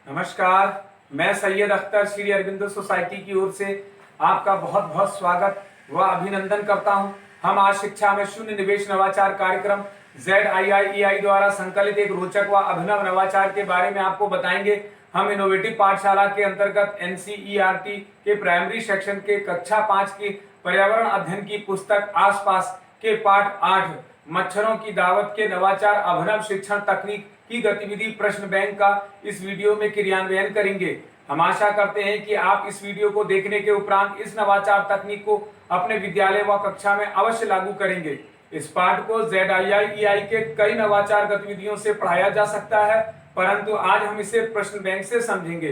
नमस्कार। मैं सैयद अख्तर श्री अरविंदो सोसाइटी की ओर से आपका बहुत बहुत स्वागत व अभिनंदन करता हूं। हम आज शिक्षा में शून्य निवेश नवाचार कार्यक्रम ZIIEI द्वारा संकलित एक रोचक व अभिनव नवाचार के बारे में आपको बताएंगे। हम इनोवेटिव पाठशाला के अंतर्गत NCERT के प्राइमरी सेक्शन के कक्षा 5 की पर्यावरण अध्ययन की पुस्तक आसपास के पाठ 8 मच्छरों की दावत के नवाचार अभिनव शिक्षण तकनीक की गतिविधि प्रश्न बैंक का इस वीडियो में क्रियान्वयन करेंगे। हम आशा करते हैं कि आप इस वीडियो को देखने के उपरांत इस नवाचार तकनीक को अपने विद्यालय व कक्षा में अवश्य लागू करेंगे। इस पाठ को ZIIEI के कई नवाचार गतिविधियों से पढ़ाया जा सकता है, परंतु आज हम इसे प्रश्न बैंक से समझेंगे।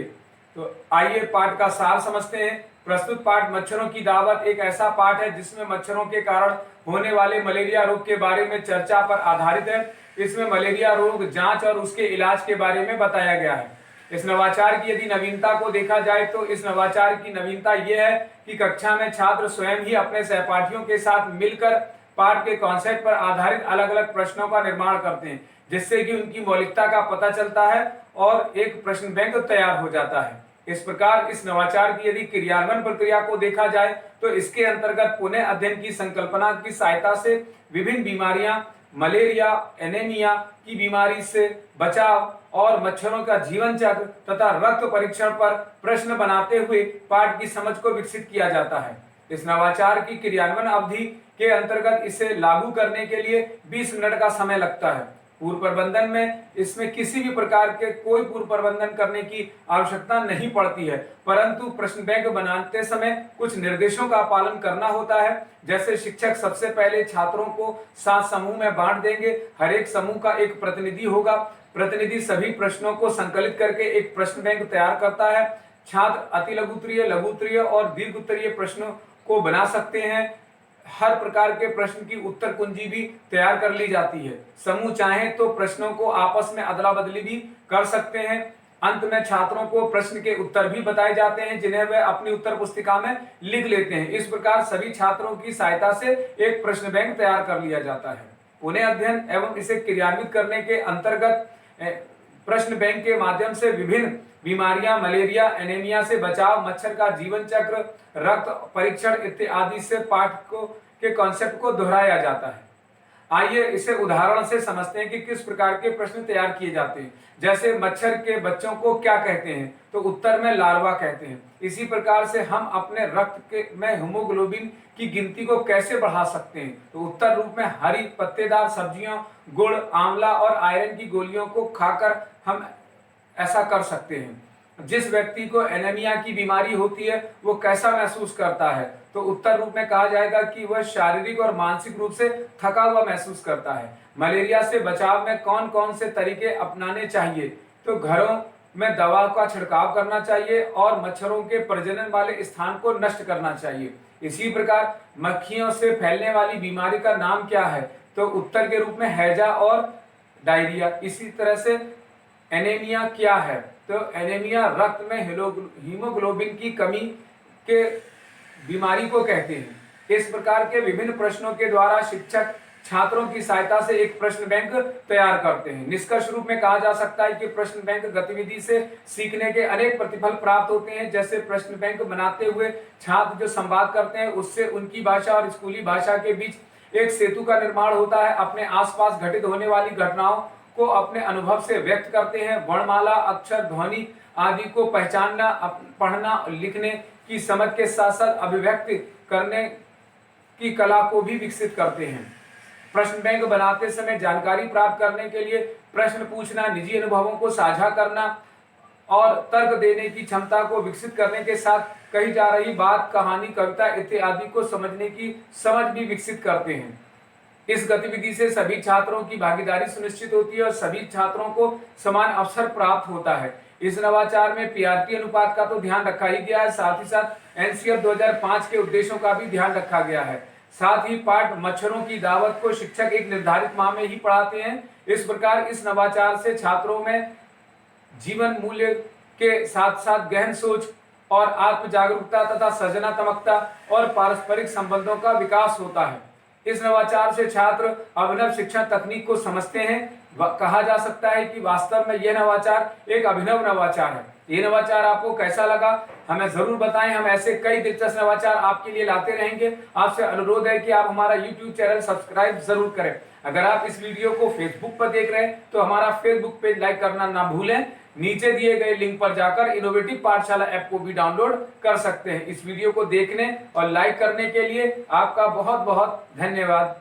तो आइए पाठ का सार समझते हैं। प्रस्तुत पाठ मच्छरों की दावत एक ऐसा पाठ है जिसमें मच्छरों के कारण होने वाले मलेरिया रोग के बारे में चर्चा पर आधारित है। इसमें मलेरिया रोग जांच और उसके इलाज के बारे में बताया गया है। इस नवाचार की यदि नवीनता को देखा जाए तो इस नवाचार की नवीनता यह है कि कक्षा में छात्र स्वयं ही अपने सहपाठियों के साथ मिलकर पाठ के कॉन्सेप्ट पर आधारित अलग अलग प्रश्नों का निर्माण करते हैं, जिससे कि उनकी मौलिकता का पता चलता है और एक प्रश्न बैंक तैयार हो जाता है। इस प्रकार इस नवाचार की यदि क्रियान्वयन प्रक्रिया को देखा जाए तो इसके अंतर्गत पुनः अध्ययन की संकल्पना की सहायता से विभिन्न बीमारियां, मलेरिया, एनीमिया की बीमारी से बचाव और मच्छरों का जीवन चक्र तथा रक्त परीक्षण पर प्रश्न बनाते हुए पाठ की समझ को विकसित किया जाता है। इस नवाचार की क्रियान्वयन अवधि के अंतर्गत इसे लागू करने के लिए 20 मिनट का समय लगता है। पूर्व प्रबंधन में इसमें किसी भी प्रकार के कोई पूर्व प्रबंधन करने की आवश्यकता नहीं पड़ती है, परंतु प्रश्न बैंक बनाते समय कुछ निर्देशों का पालन करना होता है। जैसे शिक्षक सबसे पहले छात्रों को 7 समूह में बांट देंगे। हर एक समूह का एक प्रतिनिधि होगा। प्रतिनिधि सभी प्रश्नों को संकलित करके एक प्रश्न बैंक तैयार करता है। छात्र अति लघु उत्तरीय, लघु उत्तरीय और दीर्घ उत्तरीय प्रश्नों को बना सकते हैं। हर प्रकार के प्रश्न की उत्तर कुंजी भी तैयार कर ली जाती है। समूह चाहे तो प्रश्नों को आपस में अदला बदली भी कर सकते हैं। अंत में छात्रों को प्रश्न के उत्तर भी बताए जाते हैं, जिन्हें वे अपनी उत्तर पुस्तिका में लिख लेते हैं। इस प्रकार सभी छात्रों की सहायता से एक प्रश्न बैंक तैयार कर लिया जाता है। पुनः अध्ययन एवं इसे क्रियान्वित करने के अंतर्गत प्रश्न बैंक के माध्यम से विभिन्न बीमारियां, मलेरिया, एनीमिया से बचाव, मच्छर का जीवन चक्र, रक्त परीक्षण इत्यादि से पाठ के कॉन्सेप्ट को दोहराया जाता है। आइए इसे उदाहरण से समझते हैं कि किस प्रकार के प्रश्न तैयार किए जाते हैं। जैसे मच्छर के बच्चों को क्या कहते हैं, तो उत्तर में लार्वा कहते हैं। इसी प्रकार से हम अपने रक्त के में हीमोग्लोबिन की गिनती को कैसे बढ़ा सकते हैं, तो उत्तर रूप में हरी पत्तेदार सब्जियों, गुड़, आंवला और आयरन की गोलियों को खाकर हम ऐसा कर सकते हैं। जिस व्यक्ति को एनीमिया की बीमारी होती है वो कैसा महसूस करता है, तो उत्तर रूप में कहा जाएगा कि वह शारीरिक और मानसिक रूप से थका हुआ महसूस करता है। मलेरिया से बचाव में कौन कौन से तरीके अपनाने चाहिए, तो घरों में दवा का छिड़काव करना चाहिए और मच्छरों के प्रजनन वाले स्थान को नष्ट करना चाहिए। इसी प्रकार मक्खियों से फैलने वाली बीमारी का नाम क्या है, तो उत्तर के रूप में हैजा और डायरिया। इसी तरह से एनीमिया क्या है, तो एनीमिया रक्त में हीमोग्लोबिन की कमी के बीमारी को कहते हैं। इस प्रकार के विभिन्न प्रश्नों के द्वारा शिक्षक छात्रों की सहायता से एक प्रश्न बैंक तैयार करते हैं। निष्कर्ष रूप में कहा जा सकता है कि प्रश्न बैंक गतिविधि से सीखने के अनेक प्रतिफल प्राप्त होते हैं। जैसे प्रश्न बैंक बनाते हुए छात्र जो संवाद करते हैं उससे उनकी भाषा और स्कूली भाषा के बीच एक सेतु का निर्माण होता है। अपने आसपास घटित होने वाली घटनाओं को अपने अनुभव से व्यक्त करते हैं। वर्णमाला, अक्षर, ध्वनि आदि को पहचानना, पढ़ना, लिखने की समझ के साथ साथ अभिव्यक्ति करने की कला को भी विकसित करते हैं। प्रश्न बैंक बनाते समय जानकारी प्राप्त करने के लिए प्रश्न पूछना, निजी अनुभवों को साझा करना और तर्क देने की क्षमता को विकसित करने के साथ कही जा रही बात, कहानी, कविता इत्यादि को समझने की समझ भी विकसित करते हैं। इस गतिविधि से सभी छात्रों की भागीदारी सुनिश्चित होती है और सभी छात्रों को समान अवसर प्राप्त होता है। इस नवाचार में पीआरटी अनुपात का तो ध्यान रखा ही गया है, साथ ही साथ एनसीएफ 2005 के उद्देश्यों का भी ध्यान रखा गया है। साथ ही पाठ मच्छरों की दावत को शिक्षक एक निर्धारित माह में ही पढ़ाते हैं। इस प्रकार इस नवाचार से छात्रों में जीवन मूल्य के साथ साथ गहन सोच और आत्म जागरूकता तथा सृजनात्मकता और पारस्परिक संबंधों का विकास होता है। इस नवाचार से छात्र अभिनव शिक्षण तकनीक को समझते हैं। कहा जा सकता है कि वास्तव में यह नवाचार एक अभिनव नवाचार है। ये नवाचार आपको कैसा लगा हमें जरूर बताएं। हम ऐसे कई दिलचस्प नवाचार आपके लिए लाते रहेंगे। आपसे अनुरोध है कि आप हमारा YouTube चैनल सब्सक्राइब जरूर करें। अगर आप इस वीडियो को फेसबुक पर देख रहे हैं तो हमारा फेसबुक पेज लाइक करना ना भूलें। नीचे दिए गए लिंक पर जाकर इनोवेटिव पाठशाला ऐप को भी डाउनलोड कर सकते हैं। इस वीडियो को देखने और लाइक करने के लिए आपका बहुत बहुत धन्यवाद।